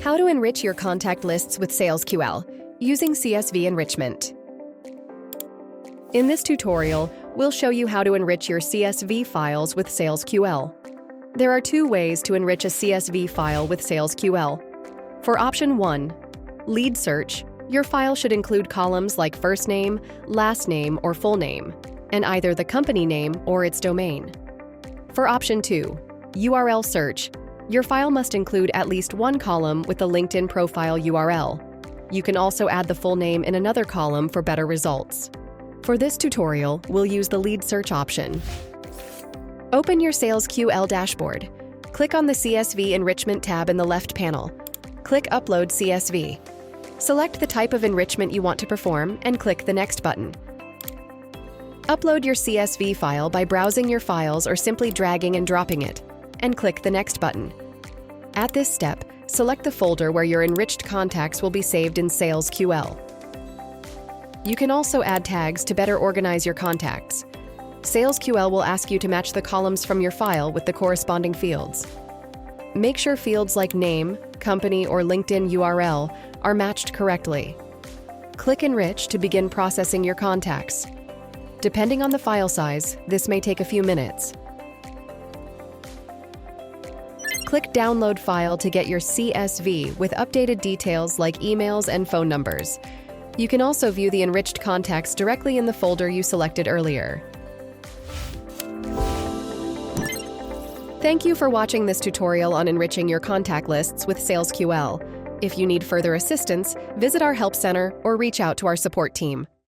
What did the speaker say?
How to enrich your contact lists with SalesQL using CSV Enrichment. In this tutorial, we'll show you how to enrich your CSV files with SalesQL. There are two ways to enrich a CSV file with SalesQL. For option 1, lead search, your file should include columns like first name, last name, or full name, and either the company name or its domain. For option 2, URL search, your file must include at least one column with the LinkedIn profile URL. You can also add the full name in another column for better results. For this tutorial, we'll use the lead search option. Open your SalesQL dashboard. Click on the CSV Enrichment tab in the left panel. Click Upload CSV. Select the type of enrichment you want to perform and click the Next button. Upload your CSV file by browsing your files or simply dragging and dropping it, and click the Next button. At this step, select the folder where your enriched contacts will be saved in SalesQL. You can also add tags to better organize your contacts. SalesQL will ask you to match the columns from your file with the corresponding fields. Make sure fields like name, company, or LinkedIn URL are matched correctly. Click Enrich to begin processing your contacts. Depending on the file size, this may take a few minutes. Click Download File to get your CSV with updated details like emails and phone numbers. You can also view the enriched contacts directly in the folder you selected earlier. Thank you for watching this tutorial on enriching your contact lists with SalesQL. If you need further assistance, visit our Help Center or reach out to our support team.